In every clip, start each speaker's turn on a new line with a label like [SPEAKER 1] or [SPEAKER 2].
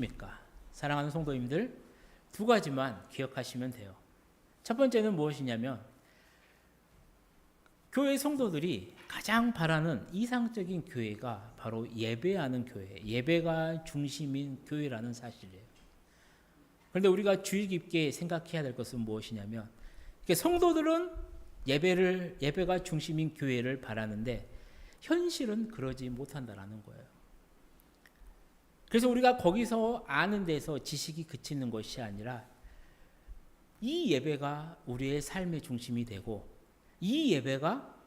[SPEAKER 1] 입니까? 사랑하는 성도님들, 두 가지만 기억하시면 돼요. 첫 번째는 무엇이냐면 교회 성도들이 가장 바라는 이상적인 교회가 바로 예배하는 교회, 예배가 중심인 교회라는 사실이에요. 그런데 우리가 주의 깊게 생각해야 될 것은 무엇이냐면 성도들은 예배가 중심인 교회를 바라는데 현실은 그러지 못한다라는 거예요. 그래서 우리가 거기서 아는 데서 지식이 그치는 것이 아니라 이 예배가 우리의 삶의 중심이 되고 이 예배가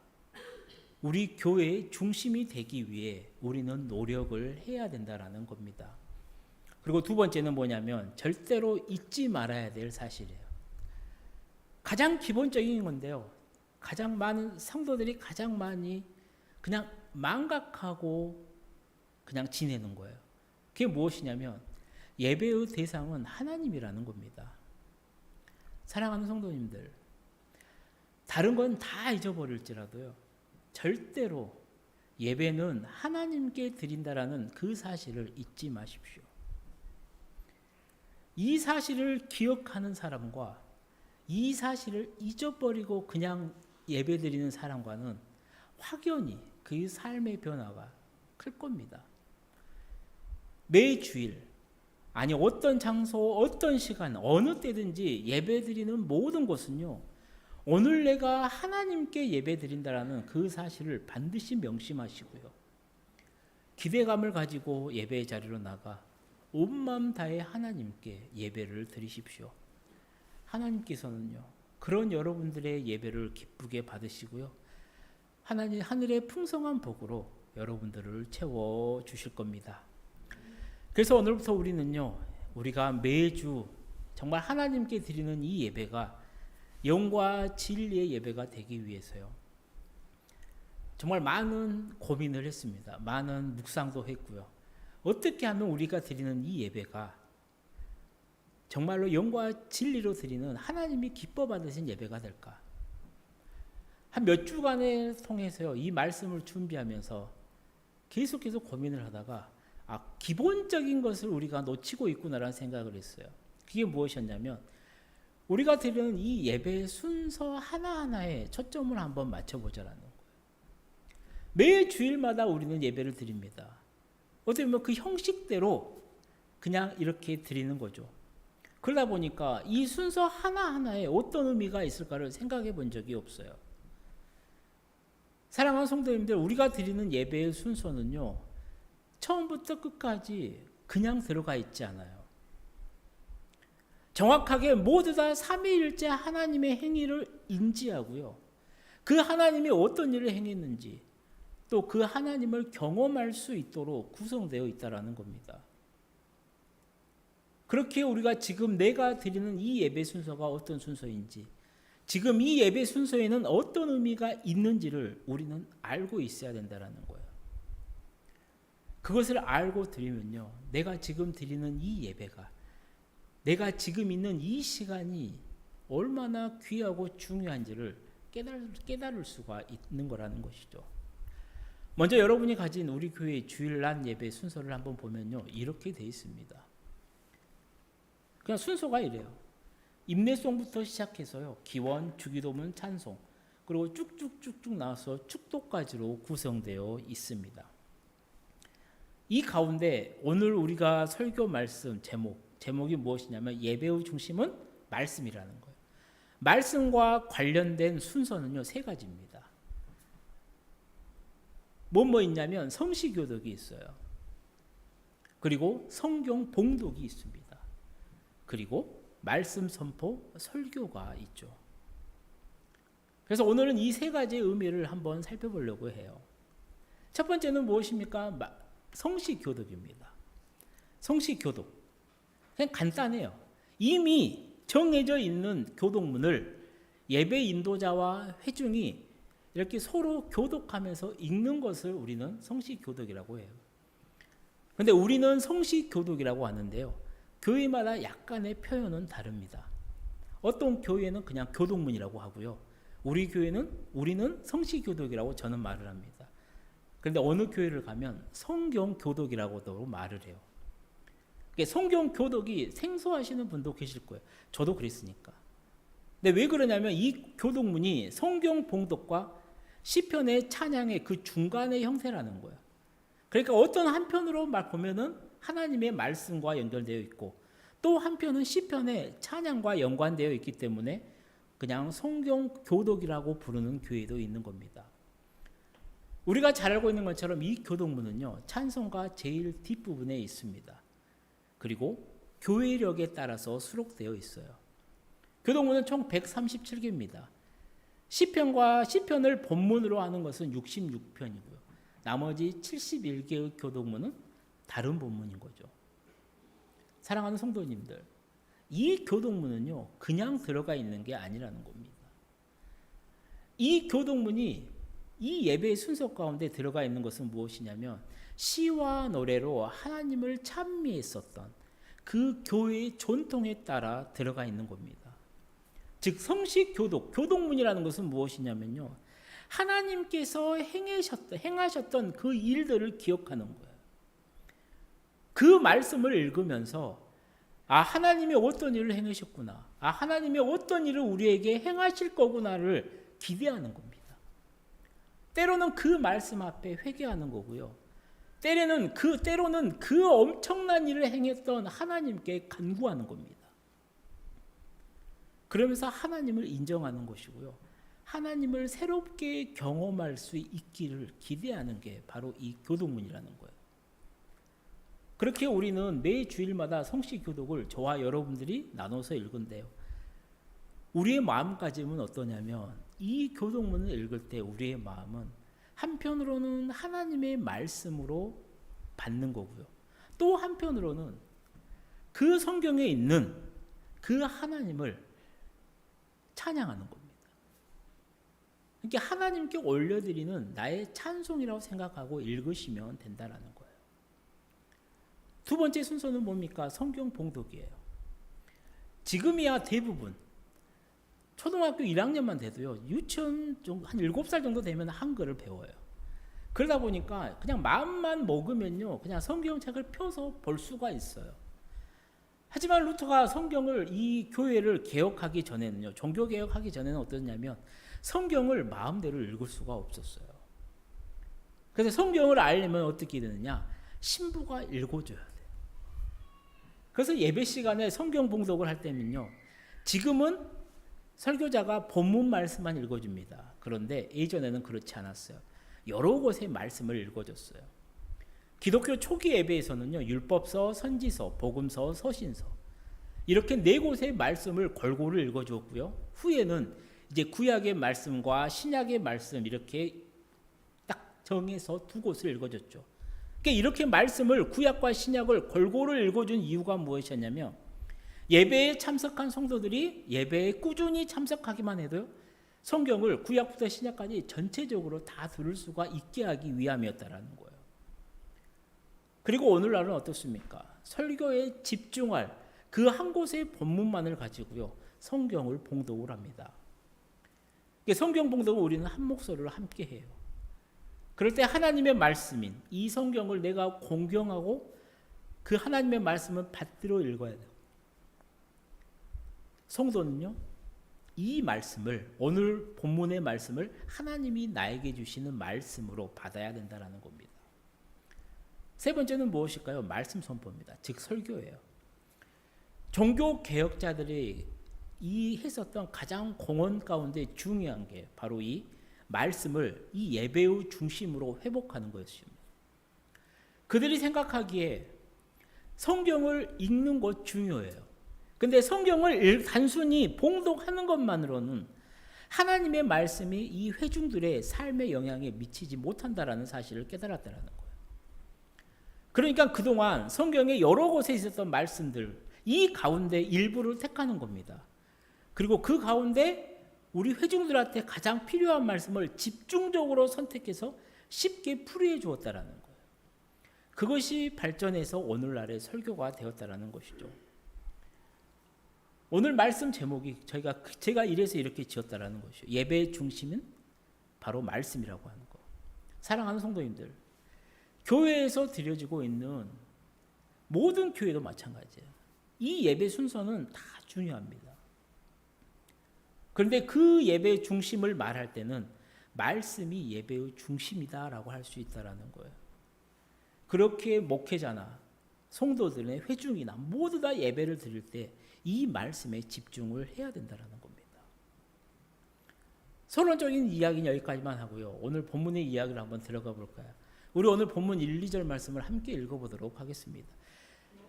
[SPEAKER 1] 우리 교회의 중심이 되기 위해 우리는 노력을 해야 된다라는 겁니다. 그리고 두 번째는 뭐냐면 절대로 잊지 말아야 될 사실이에요. 가장 기본적인 건데요. 가장 많은 성도들이 가장 많이 그냥 망각하고 그냥 지내는 거예요. 그게 무엇이냐면 예배의 대상은 하나님이라는 겁니다. 사랑하는 성도님들, 다른 건 다 잊어버릴지라도요, 절대로 예배는 하나님께 드린다라는 그 사실을 잊지 마십시오. 이 사실을 기억하는 사람과 이 사실을 잊어버리고 그냥 예배 드리는 사람과는 확연히 그 삶의 변화가 클 겁니다. 매 주일, 아니 어떤 장소, 어떤 시간, 어느 때든지 예배드리는 모든 것은요, 오늘 내가 하나님께 예배드린다라는 그 사실을 반드시 명심하시고요. 기대감을 가지고 예배의 자리로 나가 온 마음 다해 하나님께 예배를 드리십시오. 하나님께서는요, 그런 여러분들의 예배를 기쁘게 받으시고요, 하나님 하늘의 풍성한 복으로 여러분들을 채워 주실 겁니다. 그래서 오늘부터 우리가 매주 정말 하나님께 드리는 이 예배가 영과 진리의 예배가 되기 위해서요, 정말 많은 고민을 했습니다. 많은 묵상도 했고요. 어떻게 하면 우리가 드리는 이 예배가 정말로 영과 진리로 드리는 하나님이 기뻐 받으신 예배가 될까? 한 몇 주간을 통해서요, 이 말씀을 준비하면서 계속해서 고민을 하다가 기본적인 것을 우리가 놓치고 있구나라는 생각을 했어요. 그게 무엇이었냐면 우리가 드리는 이 예배의 순서 하나하나에 초점을 한번 맞춰보자라는 거예요. 매 주일마다 우리는 예배를 드립니다. 어떻게 보면 그 형식대로 그냥 이렇게 드리는 거죠. 그러다 보니까 이 순서 하나하나에 어떤 의미가 있을까를 생각해 본 적이 없어요. 사랑하는 성도님들, 우리가 드리는 예배의 순서는요, 처음부터 끝까지 그냥 들어가 있지 않아요. 정확하게 모두 다 삼위일체 하나님의 행위를 인지하고요, 그 하나님이 어떤 일을 행했는지 또 그 하나님을 경험할 수 있도록 구성되어 있다는 겁니다. 그렇게 우리가 지금 내가 드리는 이 예배 순서가 어떤 순서인지, 지금 이 예배 순서에는 어떤 의미가 있는지를 우리는 알고 있어야 된다는 거예요. 그것을 알고 드리면요, 내가 지금 드리는 이 예배가, 내가 지금 있는 이 시간이 얼마나 귀하고 중요한지를 깨달을 수가 있는 거라는 것이죠. 먼저 여러분이 가진 우리 교회의 주일날 예배 순서를 한번 보면요, 이렇게 되어 있습니다. 그냥 순서가 이래요. 임내송부터 시작해서요, 기원, 주기도문, 찬송, 그리고 쭉쭉쭉쭉 나와서 축도까지로 구성되어 있습니다. 이 가운데 오늘 우리가 설교 말씀 제목이 무엇이냐면 예배의 중심은 말씀이라는 거예요. 말씀과 관련된 순서는요, 세 가지입니다. 뭐 있냐면 성시교독이 있어요. 그리고 성경 봉독이 있습니다. 그리고 말씀 선포, 설교가 있죠. 그래서 오늘은 이 세 가지의 의미를 한번 살펴보려고 해요. 첫 번째는 무엇입니까? 성시교독입니다. 성시교독. 그냥 간단해요. 이미 정해져 있는 교독문을 예배 인도자와 회중이 이렇게 서로 교독하면서 읽는 것을 우리는 성시교독이라고 해요. 그런데 우리는 성시교독이라고 하는데요, 교회마다 약간의 표현은 다릅니다. 어떤 교회는 그냥 교독문이라고 하고요, 우리는 성시교독이라고 저는 말을 합니다. 그런데 어느 교회를 가면 성경교독이라고도 말을 해요. 성경 교독이 생소하시는 분도 계실 거예요. 저도 그랬으니까. 근데 왜 그러냐면 이 교독문이 성경 봉독과 시편의 찬양의 그 중간의 형태라는 거예요. 그러니까 어떤 한편으로 보면은 하나님의 말씀과 연결되어 있고 또 한편은 시편의 찬양과 연관되어 있기 때문에 그냥 성경 교독이라고 부르는 교회도 있는 겁니다. 우리가 잘 알고 있는 것처럼 이 교독문은요, 찬송가 제일 뒷부분에 있습니다. 그리고 교회력에 따라서 수록되어 있어요. 교독문은 총 137개입니다. 시편과 시편을 본문으로 하는 것은 66편이고요. 나머지 71개의 교독문은 다른 본문인 거죠. 사랑하는 성도님들, 이 교독문은요, 그냥 들어가 있는 게 아니라는 겁니다. 이 교독문이 이 예배의 순서 가운데 들어가 있는 것은 무엇이냐면 시와 노래로 하나님을 찬미했었던 그 교회의 전통에 따라 들어가 있는 겁니다. 즉 성식 교독문이라는 것은 무엇이냐면요, 하나님께서 행하셨던 그 일들을 기억하는 거예요. 그 말씀을 읽으면서 하나님이 어떤 일을 행하셨구나, 하나님이 어떤 일을 우리에게 행하실 거구나를 기대하는 겁니다. 때로는 그 말씀 앞에 회개하는 거고요. 때로는 그 엄청난 일을 행했던 하나님께 간구하는 겁니다. 그러면서 하나님을 인정하는 것이고요. 하나님을 새롭게 경험할 수 있기를 기대하는 게 바로 이 교독문이라는 거예요. 그렇게 우리는 매 주일마다 성식 교독을 저와 여러분들이 나눠서 읽은데요. 우리의 마음가짐은 어떠냐면 이 교독문을 읽을 때 우리의 마음은 한편으로는 하나님의 말씀으로 받는 거고요. 또 한편으로는 그 성경에 있는 그 하나님을 찬양하는 겁니다. 그러니까 하나님께 올려드리는 나의 찬송이라고 생각하고 읽으시면 된다는 거예요. 두 번째 순서는 뭡니까? 성경 봉독이에요. 지금이야 대부분 초등학교 1학년만 돼도요, 유치원 정도, 한 7살 정도 되면 한글을 배워요. 그러다 보니까 그냥 마음만 먹으면요, 그냥 성경책을 펴서 볼 수가 있어요. 하지만 루터가 성경을, 이 교회를 개혁하기 전에는요, 종교 개혁하기 전에는 어떠냐면 성경을 마음대로 읽을 수가 없었어요. 그래서 성경을 알려면 어떻게 되느냐? 신부가 읽어줘야 돼요. 그래서 예배 시간에 성경 봉독을 할 때면요, 지금은 설교자가 본문 말씀만 읽어줍니다. 그런데 예전에는 그렇지 않았어요. 여러 곳의 말씀을 읽어줬어요. 기독교 초기 예배에서는요, 율법서, 선지서, 복음서, 서신서 이렇게 4곳의 말씀을 골고루 읽어주었고요. 후에는 이제 구약의 말씀과 신약의 말씀 이렇게 딱 정해서 2곳을 읽어줬죠. 그러니까 이렇게 말씀을, 구약과 신약을 골고루 읽어준 이유가 무엇이었냐면 예배에 참석한 성도들이 예배에 꾸준히 참석하기만 해도요, 성경을 구약부터 신약까지 전체적으로 다 들을 수가 있게 하기 위함이었다라는 거예요. 그리고 오늘날은 어떻습니까? 설교에 집중할 그 한 곳의 본문만을 가지고요, 성경을 봉독을 합니다. 성경 봉독을 우리는 한 목소리로 함께 해요. 그럴 때 하나님의 말씀인 이 성경을 내가 공경하고 그 하나님의 말씀을 받들어 읽어야 돼요. 성도는요, 이 말씀을, 오늘 본문의 말씀을 하나님이 나에게 주시는 말씀으로 받아야 된다는 겁니다. 세 번째는 무엇일까요? 말씀 선포입니다. 즉 설교예요. 종교 개혁자들이 했었던 가장 공헌 가운데 중요한 게 바로 이 말씀을 이 예배의 중심으로 회복하는 것입니다. 그들이 생각하기에 성경을 읽는 것 중요해요. 근데 성경을 단순히 봉독하는 것만으로는 하나님의 말씀이 이 회중들의 삶의 영향에 미치지 못한다라는 사실을 깨달았다는 거예요. 그러니까 그동안 성경에 여러 곳에 있었던 말씀들, 이 가운데 일부를 택하는 겁니다. 그리고 그 가운데 우리 회중들한테 가장 필요한 말씀을 집중적으로 선택해서 쉽게 풀이해 주었다는 거예요. 그것이 발전해서 오늘날의 설교가 되었다는 것이죠. 오늘 말씀 제목이 제가 이래서 이렇게 지었다라는 것이죠. 예배의 중심은 바로 말씀이라고 하는 거. 사랑하는 성도님들, 교회에서 드려지고 있는 모든 교회도 마찬가지예요. 이 예배 순서는 다 중요합니다. 그런데 그 예배의 중심을 말할 때는 말씀이 예배의 중심이다라고 할 수 있다라는 거예요. 그렇게 목회자나 성도들의 회중이나 모두 다 예배를 드릴 때 이 말씀에 집중을 해야 된다라는 겁니다. 서론적인 이야기는 여기까지만 하고요. 오늘 본문의 이야기를 한번 들어가 볼까요? 우리 오늘 본문 1, 2절 말씀을 함께 읽어보도록 하겠습니다.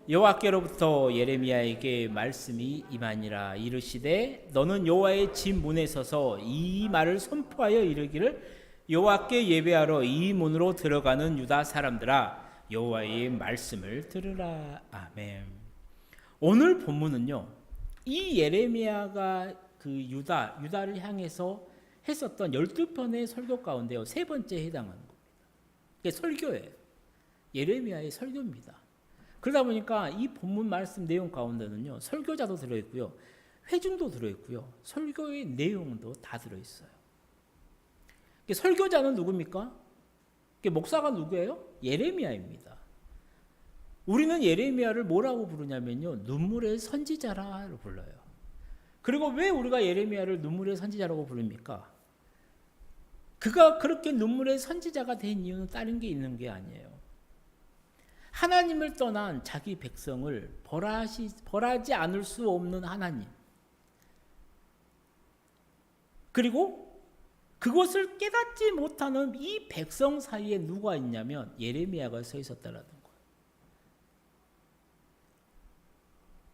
[SPEAKER 1] 여호와께로부터 예레미야에게 말씀이 임하니라. 이르시되 너는 여호와의 집 문에 서서 이 말을 선포하여 이르기를 여호와께 예배하러 이 문으로 들어가는 유다 사람들아 여호와의 말씀을 들으라. 아멘. 오늘 본문은요, 이 예레미야가 그 유다를 향해서 했었던 12편의 설교 가운데요, 세 번째에 해당하는 겁니다. 그게 설교예요. 예레미야의 설교입니다. 그러다 보니까 이 본문 말씀 내용 가운데는요, 설교자도 들어있고요, 회중도 들어있고요, 설교의 내용도 다 들어있어요. 설교자는 누굽니까? 목사가 누구예요? 예레미야입니다. 우리는 예레미야를 뭐라고 부르냐면요, 눈물의 선지자라고 불러요. 그리고 왜 우리가 예레미야를 눈물의 선지자라고 부릅니까? 그가 그렇게 눈물의 선지자가 된 이유는 다른 게 있는 게 아니에요. 하나님을 떠난 자기 백성을 벌하지 않을 수 없는 하나님, 그리고 그것을 깨닫지 못하는 이 백성 사이에 누가 있냐면 예레미야가 서 있었다라는 거예요.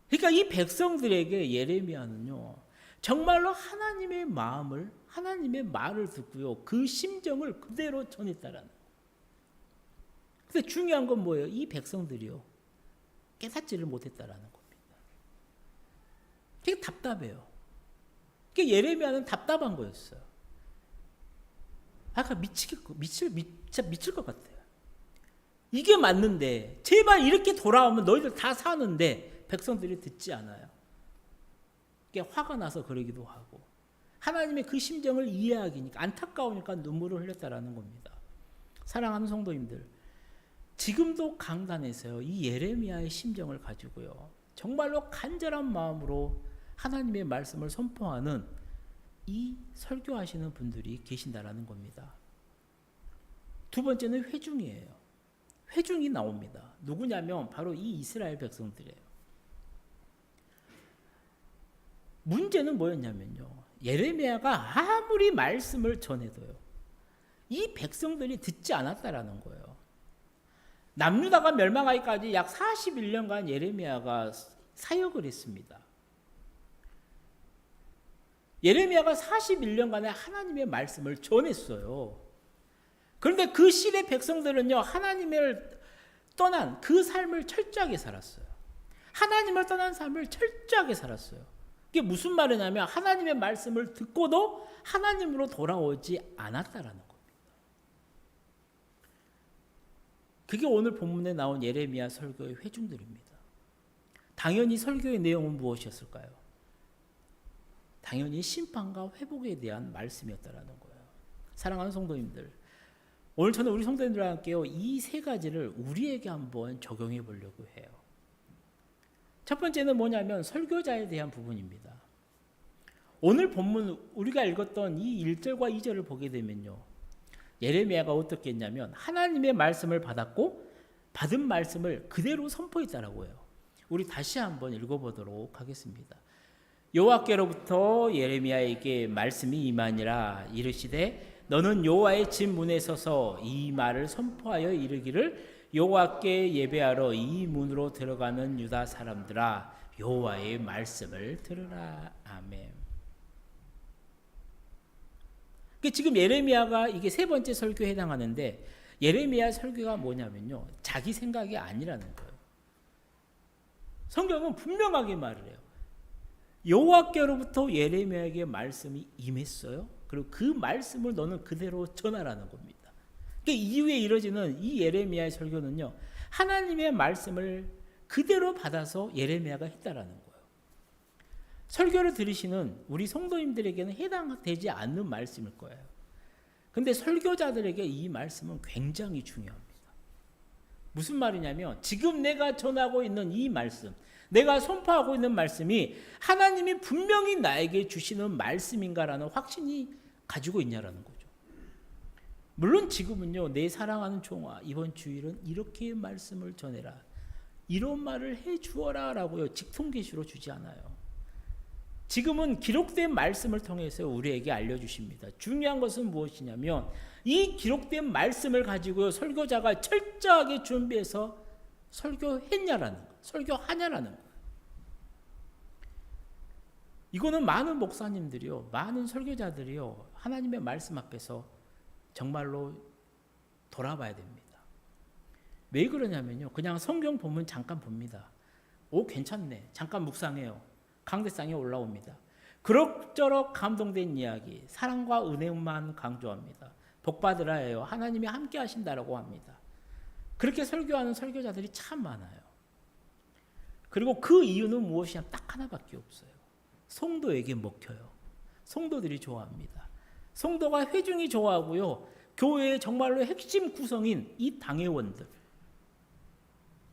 [SPEAKER 1] 그러니까 이 백성들에게 예레미야는요, 정말로 하나님의 마음을, 하나님의 말을 듣고요, 그 심정을 그대로 전했다라는 거예요. 근데 중요한 건 뭐예요? 이 백성들이요, 깨닫지를 못했다라는 겁니다. 되게 답답해요. 그러니까 예레미야는 답답한 거였어요. 아까 미칠 것 같아요. 이게 맞는데 제발 이렇게 돌아오면 너희들 다 사는데 백성들이 듣지 않아요. 그게 화가 나서 그러기도 하고 하나님의 그 심정을 이해하기니까 안타까우니까 눈물을 흘렸다라는 겁니다. 사랑하는 성도님들, 지금도 강단에서요, 이 예레미야의 심정을 가지고요, 정말로 간절한 마음으로 하나님의 말씀을 선포하는 이 설교하시는 분들이 계신다라는 겁니다. 두 번째는 회중이에요. 회중이 나옵니다. 누구냐면 바로 이 이스라엘 백성들이에요. 문제는 뭐였냐면요, 예레미야가 아무리 말씀을 전해도요, 이 백성들이 듣지 않았다라는 거예요. 남유다가 멸망하기까지 약 41년간 예레미야가 사역을 했습니다. 예레미야가 41년간의 하나님의 말씀을 전했어요. 그런데 그 시대 백성들은요, 하나님을 떠난 그 삶을 철저하게 살았어요. 하나님을 떠난 삶을 철저하게 살았어요. 이게 무슨 말이냐면 하나님의 말씀을 듣고도 하나님으로 돌아오지 않았다라는 겁니다. 그게 오늘 본문에 나온 예레미야 설교의 회중들입니다. 당연히 설교의 내용은 무엇이었을까요? 당연히 심판과 회복에 대한 말씀이었다라는 거예요. 사랑하는 성도님들, 오늘 저는 우리 성도님들과 함께요, 이 세 가지를 우리에게 한번 적용해 보려고 해요. 첫 번째는 뭐냐면 설교자에 대한 부분입니다. 오늘 본문 우리가 읽었던 이 1절과 2절을 보게 되면요, 예레미야가 어떻게 했냐면 하나님의 말씀을 받았고 받은 말씀을 그대로 선포했다라고 해요. 우리 다시 한번 읽어보도록 하겠습니다. 여호와께로부터 예레미야에게 말씀이 임하니라. 이르시되 너는 여호와의 집 문에 서서 이 말을 선포하여 이르기를 여호와께 예배하러 이 문으로 들어가는 유다 사람들아 여호와의 말씀을 들으라. 아멘. 지금 예레미야가 이게 세 번째 설교에 해당하는데, 예레미야 설교가 뭐냐면요, 자기 생각이 아니라는 거예요. 성경은 분명하게 말을 해요. 여호와께로부터 예레미야에게 말씀이 임했어요. 그리고 그 말씀을 너는 그대로 전하라는 겁니다. 그러니까 이후에 이뤄지는 이 예레미야의 설교는요, 하나님의 말씀을 그대로 받아서 예레미야가 했다라는 거예요. 설교를 들으시는 우리 성도님들에게는 해당되지 않는 말씀일 거예요. 근데 설교자들에게 이 말씀은 굉장히 중요합니다. 무슨 말이냐면 지금 내가 전하고 있는 이 말씀, 내가 선포하고 있는 말씀이 하나님이 분명히 나에게 주시는 말씀인가라는 확신이 가지고 있냐라는 거죠. 물론 지금은요, 내 사랑하는 종아, 이번 주일은 이렇게 말씀을 전해라, 이런 말을 해 주어라 라고요, 직통계시로 주지 않아요. 지금은 기록된 말씀을 통해서 우리에게 알려주십니다. 중요한 것은 무엇이냐면 이 기록된 말씀을 가지고 설교자가 철저하게 준비해서 설교했냐라는 거, 설교하냐라는 거. 이거는 많은 목사님들이요, 많은 설교자들이요, 하나님의 말씀 앞에서 정말로 돌아봐야 됩니다. 왜 그러냐면요, 그냥 성경 본문 잠깐 봅니다. 오, 괜찮네, 잠깐 묵상해요. 강대상에 올라옵니다. 그럭저럭 감동된 이야기, 사랑과 은혜만 강조합니다. 복받으라 해요. 하나님이 함께 하신다라고 합니다. 그렇게 설교하는 설교자들이 참 많아요. 그리고 그 이유는 무엇이냐, 딱 하나밖에 없어요. 성도에게 먹혀요. 성도들이 좋아합니다. 성도가 회중이 좋아하고요, 교회의 정말로 핵심 구성인 이 당회원들,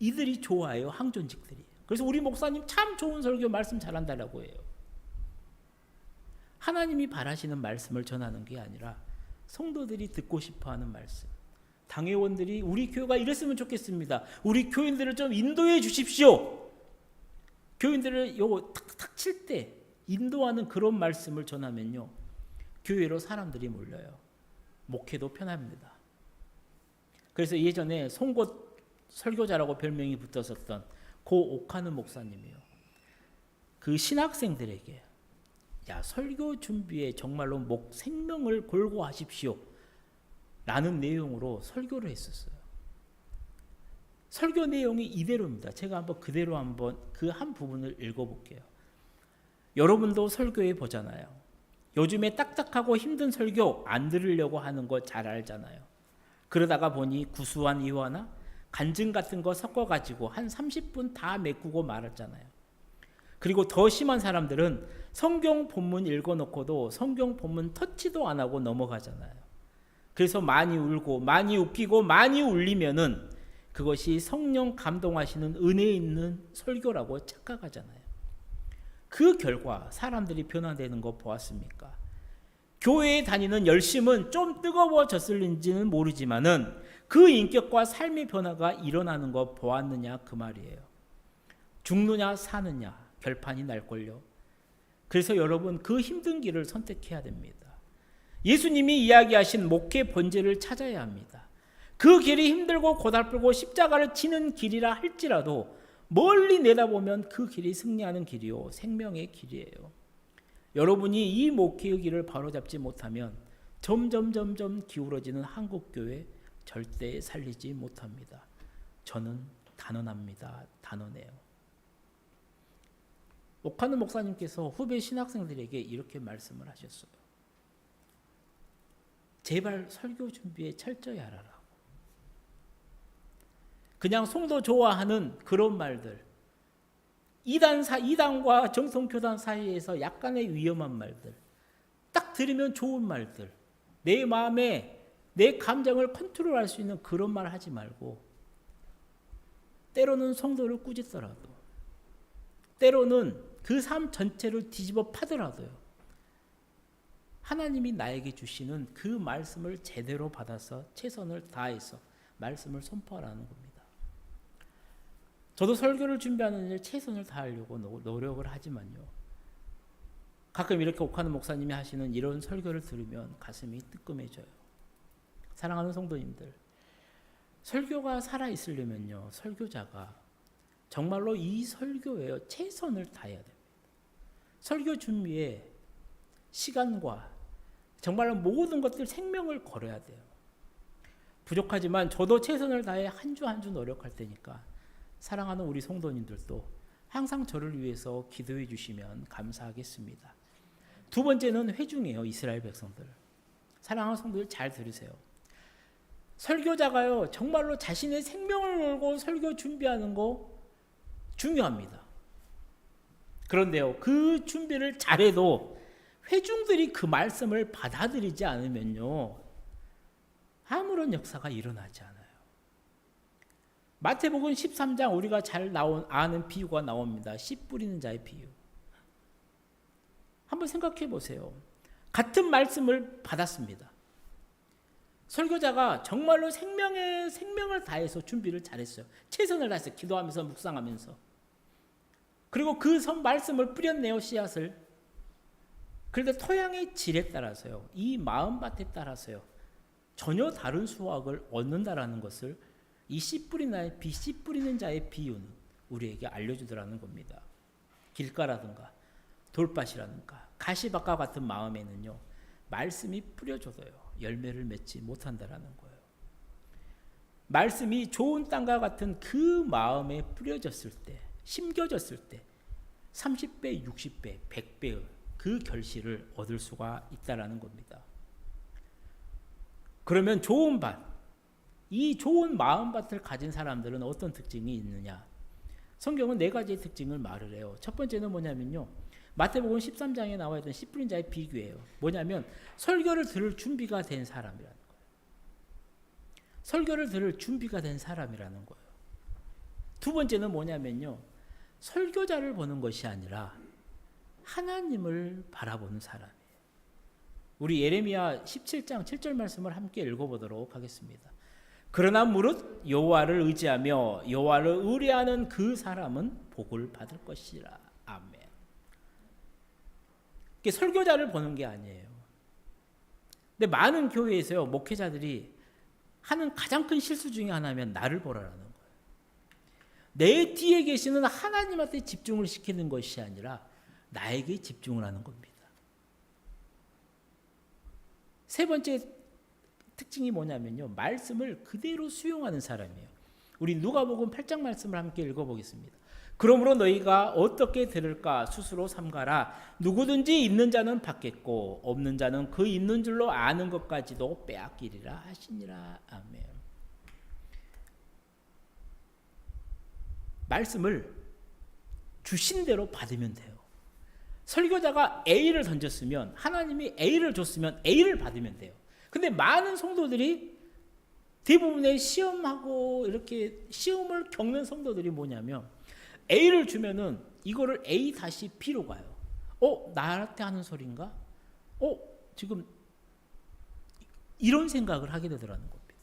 [SPEAKER 1] 이들이 좋아해요. 항존직들이. 그래서 우리 목사님 참 좋은 설교 말씀 잘한다라고 해요. 하나님이 바라시는 말씀을 전하는 게 아니라 성도들이 듣고 싶어하는 말씀. 당회원들이 우리 교회가 이랬으면 좋겠습니다, 우리 교인들을 좀 인도해 주십시오. 교인들을 요거 탁탁 칠 때 인도하는 그런 말씀을 전하면요, 교회로 사람들이 몰려요. 목회도 편합니다. 그래서 예전에 송곳 설교자라고 별명이 붙었었던 고 오카는 목사님이요, 그 신학생들에게 야, 설교 준비에 정말로 생명을 걸고 하십시오 라는 내용으로 설교를 했었어요. 설교 내용이 이대로입니다. 제가 그대로 그 한 부분을 읽어볼게요. 여러분도 설교해 보잖아요. 요즘에 딱딱하고 힘든 설교 안 들으려고 하는 거 잘 알잖아요. 그러다가 보니 구수한 이화나 간증 같은 거 섞어가지고 한 30분 다 메꾸고 말았잖아요. 그리고 더 심한 사람들은 성경 본문 읽어놓고도 성경 본문 터치도 안 하고 넘어가잖아요. 그래서 많이 울고 많이 웃기고 많이 울리면은 그것이 성령 감동하시는 은혜 있는 설교라고 착각하잖아요. 그 결과 사람들이 변화되는 거 보았습니까? 교회에 다니는 열심은 좀 뜨거워졌을는지는 모르지만은 그 인격과 삶의 변화가 일어나는 거 보았느냐 그 말이에요. 죽느냐 사느냐 결판이 날걸요. 그래서 여러분, 그 힘든 길을 선택해야 됩니다. 예수님이 이야기하신 목회 본질을 찾아야 합니다. 그 길이 힘들고 고달프고 십자가를 지는 길이라 할지라도 멀리 내다보면 그 길이 승리하는 길이요, 생명의 길이에요. 여러분이 이 목회의 길을 바로잡지 못하면 점점 기울어지는 한국교회 절대 살리지 못합니다. 저는 단언합니다. 단언해요. 오카는 목사님께서 후배 신학생들에게 이렇게 말씀을 하셨어요. 제발 설교 준비에 철저히 하라라고. 그냥 성도 좋아하는 그런 말들, 이단과 정통교단 사이에서 약간의 위험한 말들, 딱 들으면 좋은 말들, 내 마음에 내 감정을 컨트롤할 수 있는 그런 말 하지 말고, 때로는 성도를 꾸짖더라도, 때로는 그 삶 전체를 뒤집어 파더라도요, 하나님이 나에게 주시는 그 말씀을 제대로 받아서 최선을 다해서 말씀을 선포하라는 겁니다. 저도 설교를 준비하는 일 최선을 다하려고 노력을 하지만요, 가끔 이렇게 옥하는 목사님이 하시는 이런 설교를 들으면 가슴이 뜨끔해져요. 사랑하는 성도님들, 설교가 살아있으려면요, 설교자가 정말로 이 설교에 최선을 다해야 됩니다. 설교 준비에 시간과 정말로 모든 것들 생명을 걸어야 돼요. 부족하지만 저도 최선을 다해 한 주 한 주 노력할 테니까 사랑하는 우리 성도님들도 항상 저를 위해서 기도해 주시면 감사하겠습니다. 두 번째는 회중이에요. 이스라엘 백성들. 사랑하는 성도들 잘 들으세요. 설교자가요, 정말로 자신의 생명을 걸고 설교 준비하는 거 중요합니다. 그런데요, 그 준비를 잘해도 회중들이 그 말씀을 받아들이지 않으면요, 아무런 역사가 일어나지 않아요. 마태복음 13장 우리가 잘 아는 비유가 나옵니다. 씨 뿌리는 자의 비유. 한번 생각해 보세요. 같은 말씀을 받았습니다. 설교자가 정말로 생명을 다해서 준비를 잘했어요. 최선을 다해서 기도하면서 묵상하면서. 그리고 그 말씀을 뿌렸네요, 씨앗을. 그런데 토양의 질에 따라서요, 이 마음밭에 따라서요, 전혀 다른 수확을 얻는다라는 것을 이 씨 뿌리는 자의 비유는 우리에게 알려주더라는 겁니다. 길가라든가 돌밭이라든가 가시밭과 같은 마음에는요, 말씀이 뿌려져도요, 열매를 맺지 못한다라는 거예요. 말씀이 좋은 땅과 같은 그 마음에 뿌려졌을 때, 심겨졌을 때 30배, 60배, 100배의 그 결실을 얻을 수가 있다라는 겁니다. 그러면 좋은 밭, 이 좋은 마음밭을 가진 사람들은 어떤 특징이 있느냐? 성경은 4가지의 특징을 말을 해요. 첫 번째는 뭐냐면요, 마태복음 13장에 나와 있던 씨 뿌린 자의 비유예요. 뭐냐면 설교를 들을 준비가 된 사람이라는 거예요. 설교를 들을 준비가 된 사람이라는 거예요. 두 번째는 뭐냐면요, 설교자를 보는 것이 아니라 하나님을 바라보는 사람이에요. 우리 예레미야 17장 7절 말씀을 함께 읽어보도록 하겠습니다. 그러나 무릇 여호와를 의지하며 여호와를 의뢰하는 그 사람은 복을 받을 것이라. 아멘. 이게 설교자를 보는 게 아니에요. 근데 많은 교회에서요, 목회자들이 하는 가장 큰 실수 중에 하나면 나를 보라라는 거예요. 내 뒤에 계시는 하나님한테 집중을 시키는 것이 아니라 나에게 집중을 하는 겁니다. 세 번째 특징이 뭐냐면요, 말씀을 그대로 수용하는 사람이에요. 우리 누가복음 8장 말씀을 함께 읽어보겠습니다. 그러므로 너희가 어떻게 들을까 스스로 삼가라. 누구든지 있는 자는 받겠고 없는 자는 그 있는 줄로 아는 것까지도 빼앗기리라 하시니라. 아멘. 말씀을 주신 대로 받으면 돼요. 설교자가 A를 던졌으면, 하나님이 A를 줬으면 A를 받으면 돼요. 근데 많은 성도들이, 대부분의 시험하고 이렇게 시험을 겪는 성도들이 뭐냐면, A를 주면은 이거를 A 다시 B로 가요. 나한테 하는 소린가? 지금 이런 생각을 하게 되더라는 겁니다.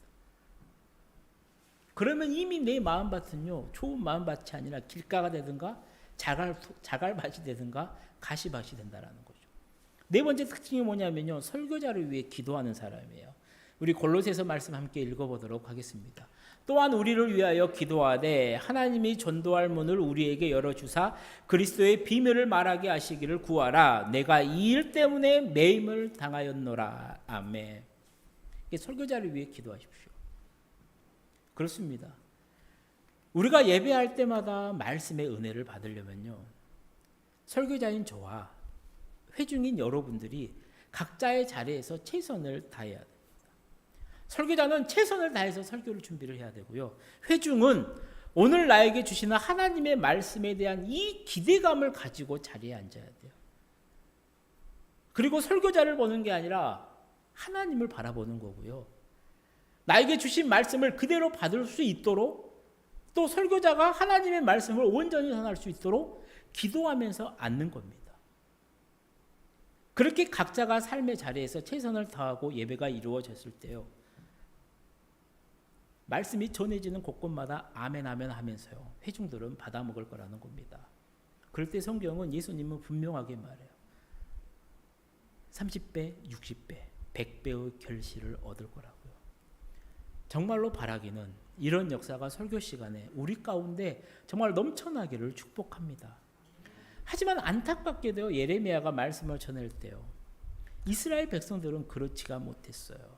[SPEAKER 1] 그러면 이미 내 마음밭은요, 좋은 마음밭이 아니라 길가가 되든가 자갈밭이 되든가 가시밭이 된다라는 거죠. 네 번째 특징이 뭐냐면요, 설교자를 위해 기도하는 사람이에요. 우리 골로새서 말씀 함께 읽어보도록 하겠습니다. 또한 우리를 위하여 기도하되 하나님이 전도할 문을 우리에게 열어주사 그리스도의 비밀을 말하게 하시기를 구하라. 내가 이 일 때문에 매임을 당하였노라. 아멘. 설교자를 위해 기도하십시오. 그렇습니다. 우리가 예배할 때마다 말씀의 은혜를 받으려면요, 설교자인 저와 회중인 여러분들이 각자의 자리에서 최선을 다해야 됩니다. 설교자는 최선을 다해서 설교를 준비를 해야 되고요, 회중은 오늘 나에게 주시는 하나님의 말씀에 대한 이 기대감을 가지고 자리에 앉아야 돼요. 그리고 설교자를 보는 게 아니라 하나님을 바라보는 거고요, 나에게 주신 말씀을 그대로 받을 수 있도록, 또 설교자가 하나님의 말씀을 온전히 전할 수 있도록 기도하면서 앉는 겁니다. 그렇게 각자가 삶의 자리에서 최선을 다하고 예배가 이루어졌을 때요, 말씀이 전해지는 곳곳마다 아멘 아멘 하면서요, 회중들은 받아먹을 거라는 겁니다. 그럴 때 성경은, 예수님은 분명하게 말해요. 30배, 60배, 100배의 결실을 얻을 거라고요. 정말로 바라기는 이런 역사가 설교 시간에 우리 가운데 정말 넘쳐나기를 축복합니다. 하지만 안타깝게도 예레미야가 말씀을 전할 때요, 이스라엘 백성들은 그렇지가 못했어요.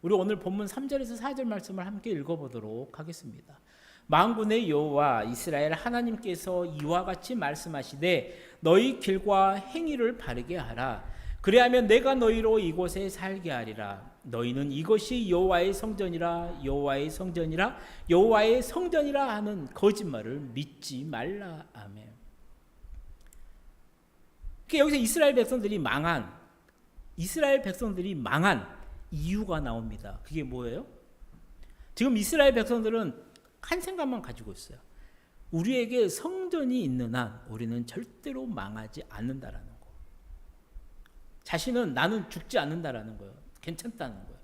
[SPEAKER 1] 우리 오늘 본문 3절에서 4절 말씀을 함께 읽어보도록 하겠습니다. 만군의 여호와 이스라엘 하나님께서 이와 같이 말씀하시되 너희 길과 행위를 바르게 하라. 그리하면 내가 너희로 이곳에 살게 하리라. 너희는 이것이 여호와의 성전이라 여호와의 성전이라 여호와의 성전이라 하는 거짓말을 믿지 말라. 아멘. 여기서 이스라엘 백성들이 망한 이유가 나옵니다. 그게 뭐예요? 지금 이스라엘 백성들은 한 생각만 가지고 있어요. 우리에게 성전이 있는 한 우리는 절대로 망하지 않는다라는 거. 자신은 나는 죽지 않는다라는 거예요. 괜찮다는 거예요.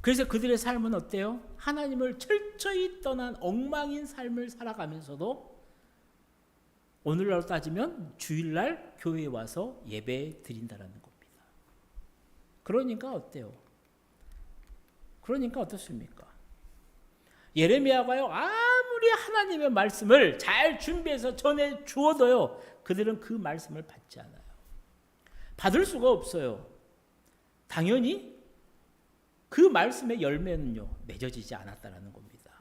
[SPEAKER 1] 그래서 그들의 삶은 어때요? 하나님을 철저히 떠난 엉망인 삶을 살아가면서도 오늘날로 따지면 주일날 교회에 와서 예배 드린다라는 겁니다. 그러니까 어때요? 그러니까 어떻습니까? 예레미야가요, 아무리 하나님의 말씀을 잘 준비해서 전해 주어도요, 그들은 그 말씀을 받지 않아요. 받을 수가 없어요. 당연히 그 말씀의 열매는요, 맺어지지 않았다라는 겁니다.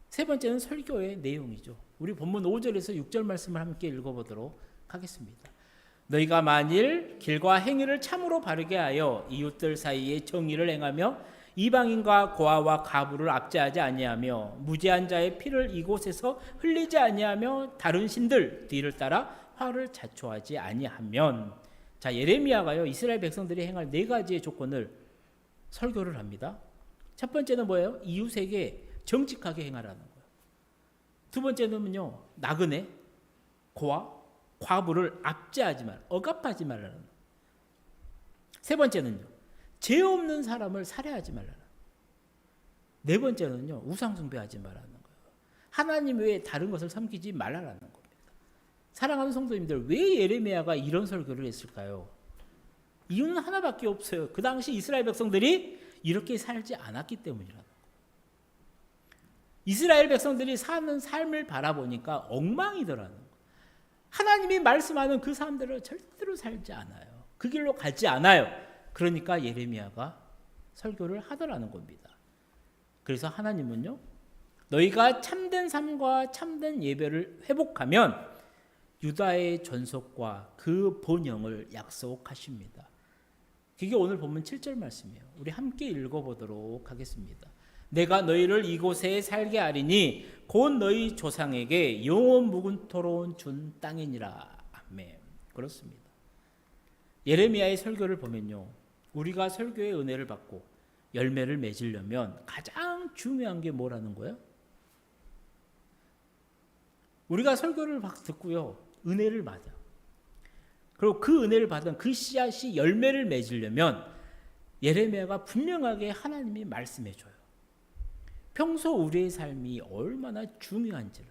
[SPEAKER 1] 세 번째는 설교의 내용이죠. 우리 본문 5절에서 6절 말씀을 함께 읽어보도록 하겠습니다. 너희가 만일 길과 행위를 참으로 바르게 하여 이웃들 사이에 정의를 행하며 이방인과 고아와 가부를 압제하지 아니하며 무죄한 자의 피를 이곳에서 흘리지 아니하며 다른 신들 뒤를 따라 화를 자초하지 아니하면, 자, 예레미야가요 이스라엘 백성들이 행할 네 가지의 조건을 설교를 합니다. 첫 번째는 뭐예요? 이웃에게 정직하게 행하라는 거예요. 두 번째는요, 나그네, 고아, 과부를 압제하지 말, 억압하지 말라는 거예요. 세 번째는요, 죄 없는 사람을 살해하지 말라는 거예요. 네 번째는요, 우상 숭배하지 말라는 거예요. 하나님 외에 다른 것을 섬기지 말라는 겁니다. 사랑하는 성도님들, 왜 예레미야가 이런 설교를 했을까요? 이유는 하나밖에 없어요. 그 당시 이스라엘 백성들이 이렇게 살지 않았기 때문이라는 거예요. 이스라엘 백성들이 사는 삶을 바라보니까 엉망이더라는 거예요. 하나님이 말씀하는 그 사람들을 절대로 살지 않아요. 그 길로 가지 않아요. 그러니까 예레미야가 설교를 하더라는 겁니다. 그래서 하나님은요, 너희가 참된 삶과 참된 예배를 회복하면 유다의 존속과 그 본영을 약속하십니다. 그게 오늘 본문 7절 말씀이에요. 우리 함께 읽어보도록 하겠습니다. 내가 너희를 이곳에 살게 하리니 곧 너희 조상에게 영원 무궁토록 준 땅이니라. 아멘. 그렇습니다. 예레미야의 설교를 보면요, 우리가 설교의 은혜를 받고 열매를 맺으려면 가장 중요한 게 뭐라는 거예요? 우리가 설교를 듣고요, 은혜를 받아. 그리고 그 은혜를 받은 그 씨앗이 열매를 맺으려면 예레미야가 분명하게 하나님이 말씀해 줘요. 평소 우리의 삶이 얼마나 중요한지를.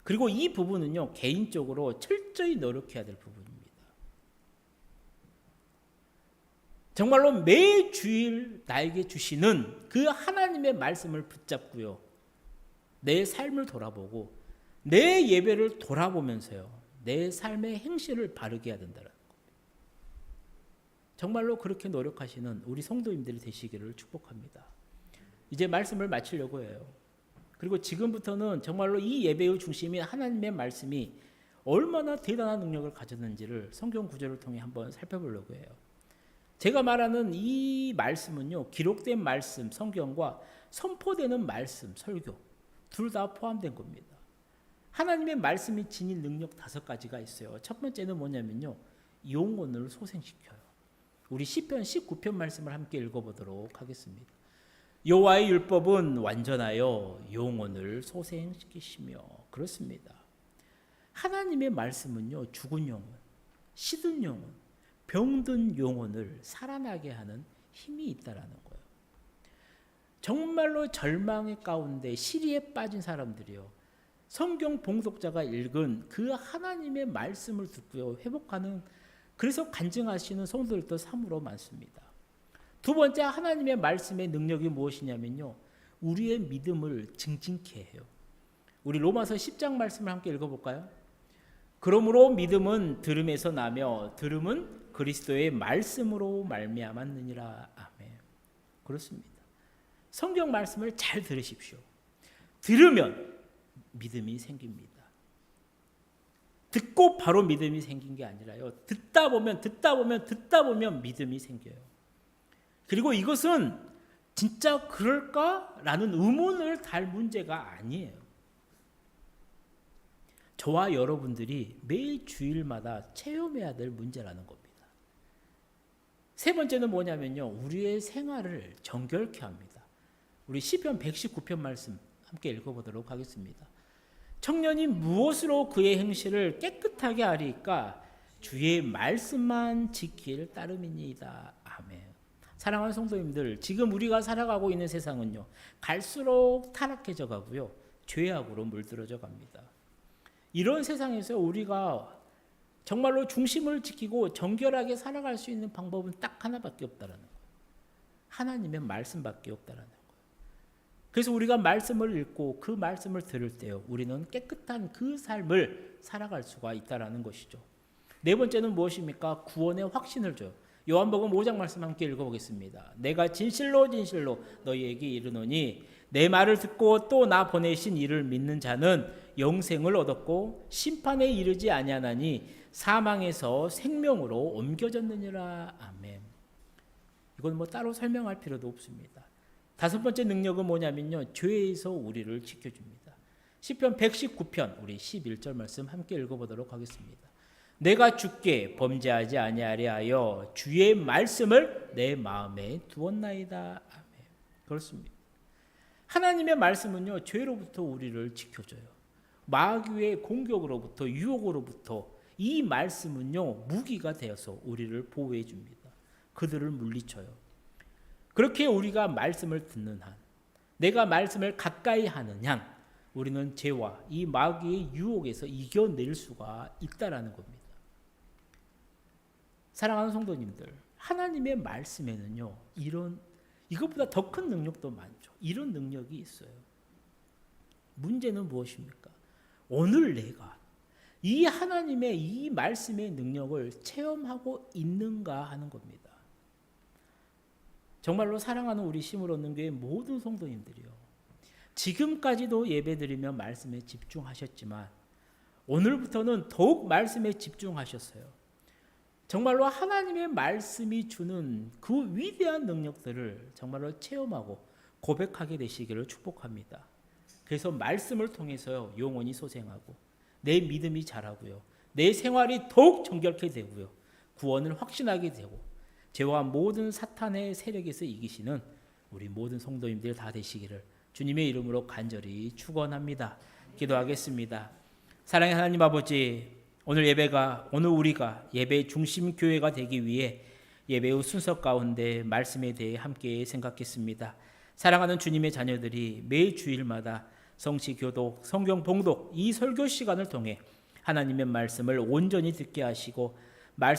[SPEAKER 1] 그리고 이 부분은요, 개인적으로 철저히 노력해야 될 부분입니다. 정말로 매 주일 나에게 주시는 그 하나님의 말씀을 붙잡고요, 내 삶을 돌아보고 내 예배를 돌아보면서요, 내 삶의 행실을 바르게 해야 된다는 겁니다. 정말로 그렇게 노력하시는 우리 성도님들이 되시기를 축복합니다. 이제 말씀을 마치려고 해요. 그리고 지금부터는 정말로 이 예배의 중심인 하나님의 말씀이 얼마나 대단한 능력을 가졌는지를 성경 구절을 통해 한번 살펴보려고 해요. 제가 말하는 이 말씀은요, 기록된 말씀, 성경과 선포되는 말씀, 설교 둘 다 포함된 겁니다. 하나님의 말씀이 지닌 능력 5가지가 있어요. 첫 번째는 뭐냐면요, 영혼을 소생시켜요. 우리 시편 19편 말씀을 함께 읽어보도록 하겠습니다. 여호와의 율법은 완전하여 영혼을 소생시키시며. 그렇습니다. 하나님의 말씀은요, 죽은 영혼, 시든 영혼, 병든 영혼을 살아나게 하는 힘이 있다라는 거예요. 정말로 절망의 가운데 시리에 빠진 사람들이요, 성경 봉독자가 읽은 그 하나님의 말씀을 듣고요, 회복하는, 그래서 간증하시는 성도들도 참으로 많습니다. 두 번째, 하나님의 말씀의 능력이 무엇이냐면요, 우리의 믿음을 증진케 해요. 우리 로마서 10장 말씀을 함께 읽어볼까요? 그러므로 믿음은 들음에서 나며 들음은 그리스도의 말씀으로 말미암았느니라. 아멘. 그렇습니다. 성경 말씀을 잘 들으십시오. 들으면 믿음이 생깁니다. 듣고 바로 믿음이 생긴 게 아니라요, 듣다 보면 믿음이 생겨요. 그리고 이것은 진짜 그럴까라는 의문을 달 문제가 아니에요. 저와 여러분들이 매일 주일마다 체험해야 될 문제라는 겁니다. 세 번째는 뭐냐면요, 우리의 생활을 정결케 합니다. 우리 시편 119편 말씀 함께 읽어보도록 하겠습니다. 청년이 무엇으로 그의 행실을 깨끗하게 하리까? 주의 말씀만 지킬 따름이니이다. 아멘. 사랑하는 성도님들, 지금 우리가 살아가고 있는 세상은요, 갈수록 타락해져 가고요, 죄악으로 물들어져 갑니다. 이런 세상에서 우리가 정말로 중심을 지키고 정결하게 살아갈 수 있는 방법은 딱 하나밖에 없다라는 거예요. 하나님의 말씀밖에 없다라는 거예요. 그래서 우리가 말씀을 읽고 그 말씀을 들을 때요, 우리는 깨끗한 그 삶을 살아갈 수가 있다라는 것이죠. 네 번째는 무엇입니까? 구원의 확신을 줘요. 요한복음 5장 말씀 함께 읽어보겠습니다. 내가 진실로 진실로 너희에게 이르노니 내 말을 듣고 또 나 보내신 이를 믿는 자는 영생을 얻었고 심판에 이르지 아니하나니 사망에서 생명으로 옮겨졌느니라. 아멘. 이건 뭐 따로 설명할 필요도 없습니다. 다섯 번째 능력은 뭐냐면요, 죄에서 우리를 지켜줍니다. 시편 119편 우리 11절 말씀 함께 읽어보도록 하겠습니다. 내가 주께 범죄하지 아니하려 하여 주의 말씀을 내 마음에 두었나이다. 아멘. 그렇습니다. 하나님의 말씀은요, 죄로부터 우리를 지켜줘요. 마귀의 공격으로부터, 유혹으로부터 이 말씀은요, 무기가 되어서 우리를 보호해 줍니다. 그들을 물리쳐요. 그렇게 우리가 말씀을 듣는 한, 내가 말씀을 가까이 하는 한, 우리는 죄와 이 마귀의 유혹에서 이겨낼 수가 있다라는 겁니다. 사랑하는 성도님들, 하나님의 말씀에는요, 이것보다 더 큰 능력도 많죠. 이런 능력이 있어요. 문제는 무엇입니까? 오늘 내가 이 하나님의 이 말씀의 능력을 체험하고 있는가 하는 겁니다. 정말로 사랑하는 우리 심을 얻는 교회 모든 성도님들이요, 지금까지도 예배드리며 말씀에 집중하셨지만 오늘부터는 더욱 말씀에 집중하셨어요. 정말로 하나님의 말씀이 주는 그 위대한 능력들을 정말로 체험하고 고백하게 되시기를 축복합니다. 그래서 말씀을 통해서요, 영혼이 소생하고 내 믿음이 자라고요, 내 생활이 더욱 정결케 되고요, 구원을 확신하게 되고 죄와 모든 사탄의 세력에서 이기시는 우리 모든 성도님들 다 되시기를 주님의 이름으로 간절히 축원합니다. 기도하겠습니다. 사랑의 하나님 아버지, 오늘 우리가 예배 중심 교회가 되기 위해 예배의 순서 가운데 말씀에 대해 함께 생각했습니다. 사랑하는 주님의 자녀들이 매 주일마다 성시 교독, 성경 봉독 이 설교 시간을 통해 하나님의 말씀을 온전히 듣게 하시고